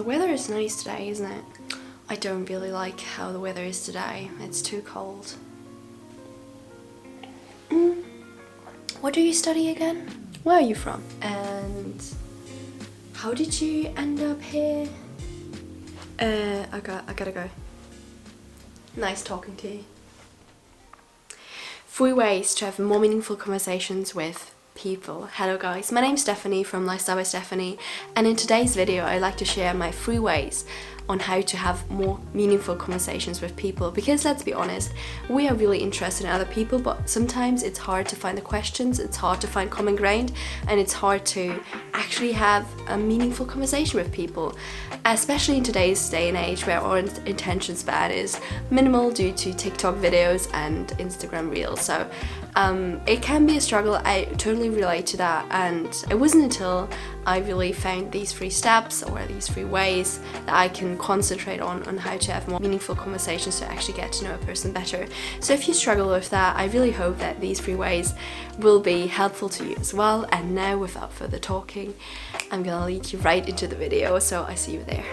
The weather is nice today, isn't it? I don't really like how the weather is today. It's too cold. What do you study again? Where are you from? And how did you end up here? I gotta go. Nice talking to you. 3 ways to have more meaningful conversations with people. Hello guys, my name's Stephanie from Lifestyle by Stephanie, and in today's video I'd like to share my 3 ways on how to have more meaningful conversations with people, because let's be honest, we are really interested in other people, but sometimes it's hard to find the questions, it's hard to find common ground, and it's hard to actually have a meaningful conversation with people, especially in today's day and age where our attention span is minimal due to TikTok videos and Instagram reels. So it can be a struggle. I totally relate to that, and it wasn't until I really found these 3 steps or these 3 ways that I can concentrate on how to have more meaningful conversations to actually get to know a person better. So if you struggle with that, I really hope that these 3 ways will be helpful to you as well. And now, without further talking, I'm gonna lead you right into the video, so I see you there.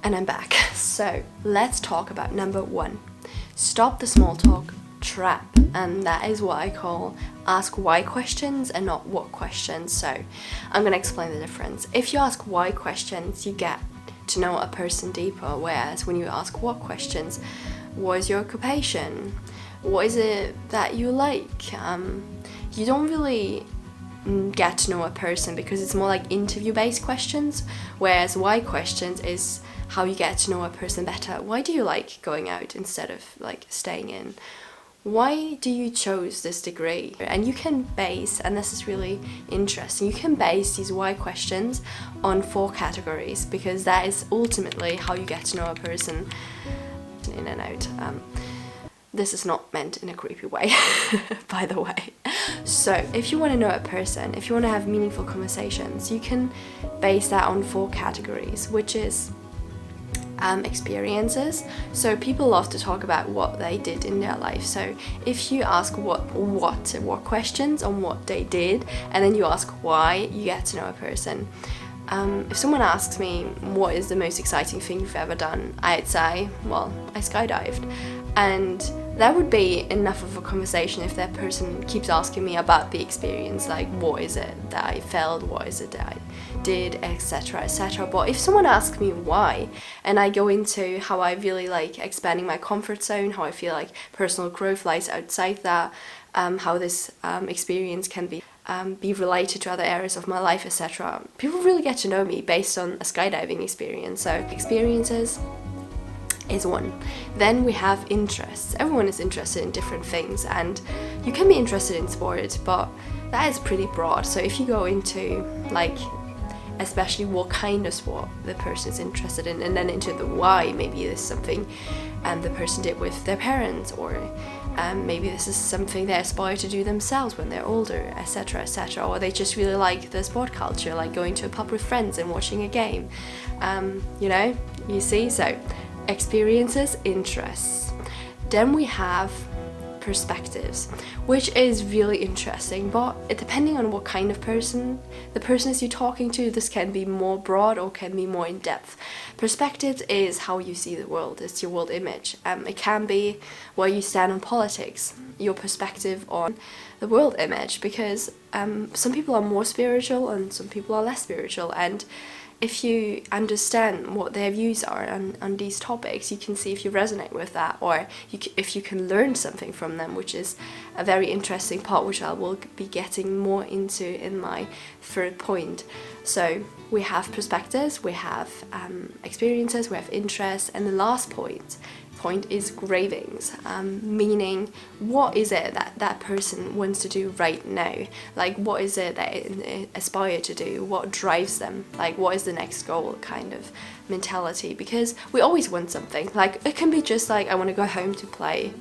And I'm back. So let's talk about number 1. Stop the small talk trap, and that is what I call ask why questions and not what questions. So I'm gonna explain the difference. If you ask why questions, you get to know a person deeper, whereas when you ask what questions, what is your occupation? What is it that you like? You don't really get to know a person because it's more like interview-based questions, whereas why questions is how you get to know a person better. Why do you like going out instead of like staying in? Why do you chose this degree? And you can base, and this is really interesting, you can base these why questions on 4 categories, because that is ultimately how you get to know a person in and out. This is not meant in a creepy way, by the way. So if you want to know a person, if you want to have meaningful conversations, you can base that on 4 categories, which is experiences. So people love to talk about what they did in their life. So if you ask what questions on what they did, and then you ask why, you get to know a person. If someone asks me what is the most exciting thing you've ever done, I'd say, well, I skydived. And that would be enough of a conversation if that person keeps asking me about the experience, like what is it that I felt, what is it that I did, etc, etc. But if someone asks me why, and I go into how I really like expanding my comfort zone, how I feel like personal growth lies outside that, how this experience can be related to other areas of my life, etc. People really get to know me based on a skydiving experience. So experiences is 1. Then we have interests. Everyone is interested in different things, and you can be interested in sport, but that is pretty broad. So if you go into like especially what kind of sport the person is interested in, and then into the why, maybe this is something the person did with their parents, or maybe this is something they aspire to do themselves when they're older, etc, etc, or they just really like the sport culture, like going to a pub with friends and watching a game. You know, you see. So experiences, interests. Then we have perspectives, which is really interesting, but depending on what kind of person the person is you're talking to, this can be more broad or can be more in depth. Perspectives is how you see the world, it's your world image. It can be where you stand on politics, your perspective on the world image, because some people are more spiritual and some people are less spiritual, and if you understand what their views are on these topics, you can see if you resonate with that, or if you can learn something from them, which is a very interesting part, which I will be getting more into in my 3rd point. So we have perspectives, we have experiences, we have interests, and the last point is cravings, meaning what is it that that person wants to do right now, like what is it that they aspire to do, what drives them, like what is the next goal kind of mentality, because we always want something. Like it can be just like I want to go home to play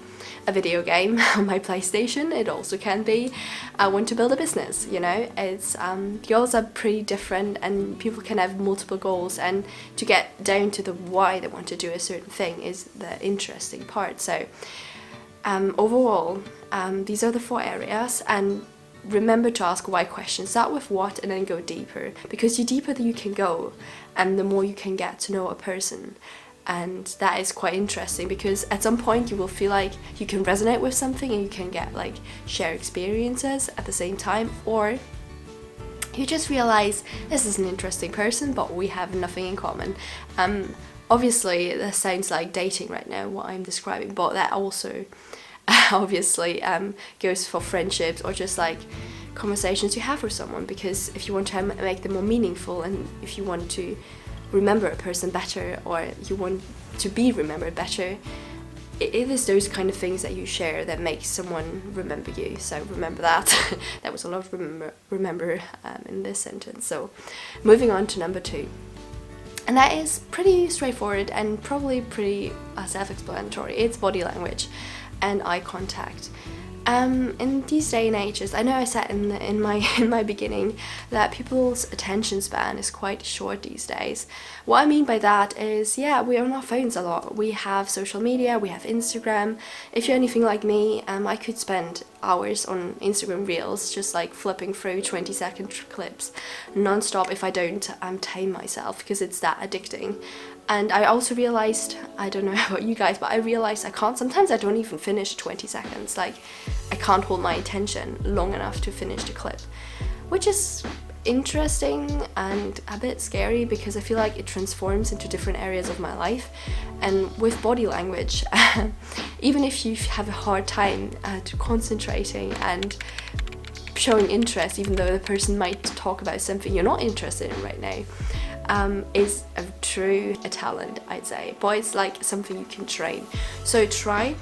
a video game on my PlayStation. It also can be I want to build a business, you know. It's goals are pretty different, and people can have multiple goals, and to get down to the why they want to do a certain thing is the interesting part. So overall, these are the 4 areas, and remember to ask why questions. Start with what and then go deeper, because the deeper that you can go and the more you can get to know a person. And that is quite interesting, because at some point you will feel like you can resonate with something and you can get like share experiences at the same time, or you just realize this is an interesting person but we have nothing in common. Obviously this sounds like dating right now, what I'm describing, but that also obviously goes for friendships or just like conversations you have with someone, because if you want to make them more meaningful, and if you want to remember a person better, or you want to be remembered better, it is those kind of things that you share that make someone remember you. So remember that. That was a lot of remember in this sentence. So moving on to number 2, and that is pretty straightforward and probably pretty self-explanatory. It's body language and eye contact. In these day and ages, I know I said in my beginning that people's attention span is quite short these days. What I mean by that is, yeah, we're on our phones a lot. We have social media, we have Instagram. If you're anything like me, I could spend hours on Instagram Reels, just like flipping through 20-second clips non-stop if I don't tame myself, because it's that addicting. And I also realized, I don't know about you guys, but I realized sometimes I don't even finish 20 seconds. Like, I can't hold my attention long enough to finish the clip, which is interesting and a bit scary, because I feel like it transforms into different areas of my life. And with body language, even if you have a hard time to concentrating and showing interest, even though the person might talk about something you're not interested in right now, is a true talent, I'd say, but it's like something you can train. So try.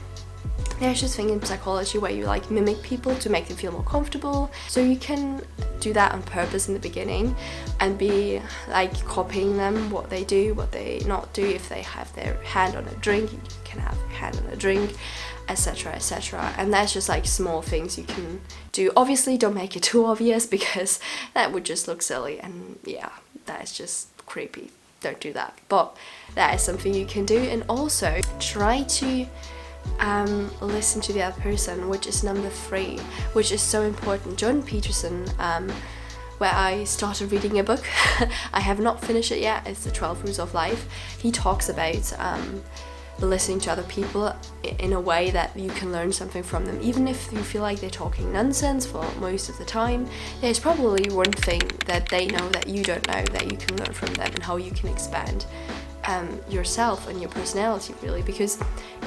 There's this thing in psychology where you like mimic people to make them feel more comfortable. So you can do that on purpose in the beginning and be like copying them, what they do, what they not do. If they have their hand on a drink, you can have your hand on a drink, etc, etc. And that's just like small things you can do. Obviously don't make it too obvious, because that would just look silly, and yeah, that is just creepy. Don't do that. But that is something you can do. And also try to listen to the other person, which is number 3, which is so important. Jordan Peterson, where I started reading a book, I have not finished it yet, it's the 12 Rules of Life. He talks about listening to other people in a way that you can learn something from them. Even if you feel like they're talking nonsense for most of the time, there's probably one thing that they know that you don't know that you can learn from them, and how you can expand yourself and your personality, really. Because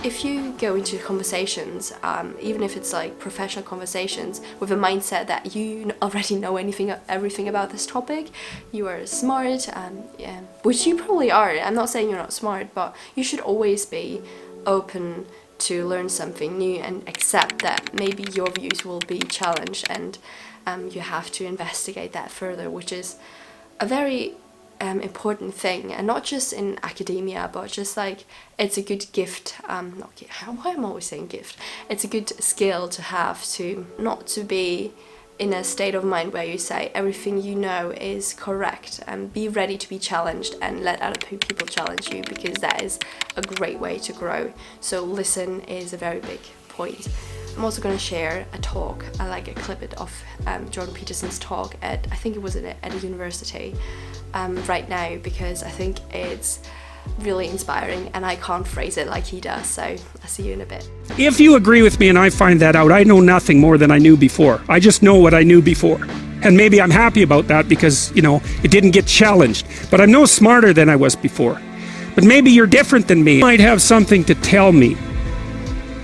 if you go into conversations, even if it's like professional conversations, with a mindset that you already know everything about this topic, you are smart, yeah, which you probably are. I'm not saying you're not smart, but you should always be open to learn something new and accept that maybe your views will be challenged, and you have to investigate that further, which is a very important thing, and not just in academia, but just like it's a good gift, why am I always saying gift? It's a good skill to have, to not to be in a state of mind where you say everything you know is correct, and be ready to be challenged and let other people challenge you, because that is a great way to grow. So listen is a very big point. I'm also going to share a talk, like a clip of Jordan Peterson's talk at, I think it was at a university right now, because I think it's really inspiring and I can't phrase it like he does. So I'll see you in a bit. If you agree with me and I find that out, I know nothing more than I knew before. I just know what I knew before. And maybe I'm happy about that, because, you know, it didn't get challenged. But I'm no smarter than I was before. But maybe you're different than me. You might have something to tell me.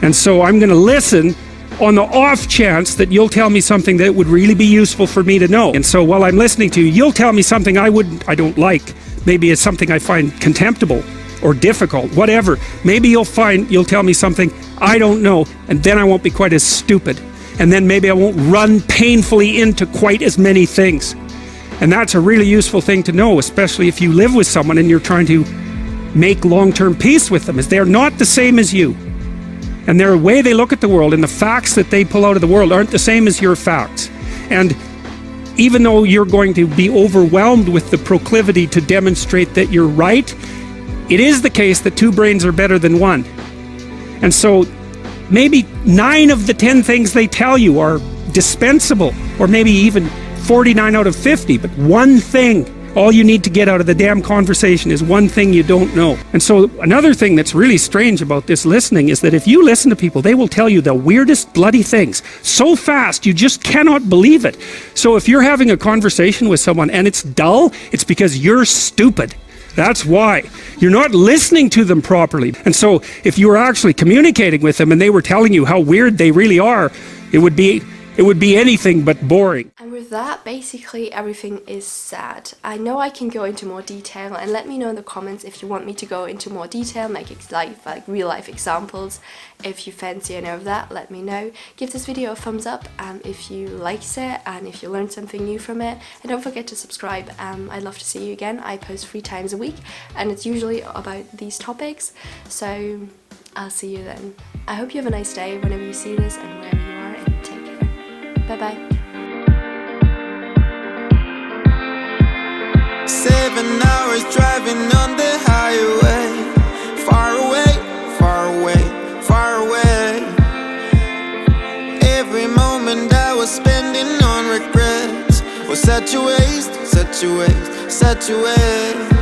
And so I'm going to listen on the off chance that you'll tell me something that would really be useful for me to know. And so while I'm listening to you, you'll tell me something I don't like. Maybe it's something I find contemptible or difficult, whatever. Maybe you'll tell me something I don't know, and then I won't be quite as stupid. And then maybe I won't run painfully into quite as many things. And that's a really useful thing to know, especially if you live with someone and you're trying to make long-term peace with them, as they're not the same as you. And their way they look at the world and the facts that they pull out of the world aren't the same as your facts. And even though you're going to be overwhelmed with the proclivity to demonstrate that you're right, it is the case that 2 brains are better than 1. And so maybe 9 of the 10 things they tell you are dispensable, or maybe even 49 out of 50, but one thing, all you need to get out of the damn conversation is one thing you don't know. And so another thing that's really strange about this listening is that if you listen to people, they will tell you the weirdest bloody things so fast you just cannot believe it. So if you're having a conversation with someone and it's dull, it's because you're stupid. That's why. You're not listening to them properly. And so if you were actually communicating with them and they were telling you how weird they really are, it would be anything but boring. And with that, basically everything is said. I know I can go into more detail, and let me know in the comments if you want me to go into more detail, make like real life examples. If you fancy any of that, let me know. Give this video a thumbs up if you liked it and if you learned something new from it. And don't forget to subscribe. I'd love to see you again. I post 3 times a week and it's usually about these topics. So I'll see you then. I hope you have a nice day whenever you see this and wherever you are, and take care. Bye-bye. 7 hours driving on the highway, far away, far away, far away. Every moment I was spending on regrets was such a waste, such a waste, such a waste.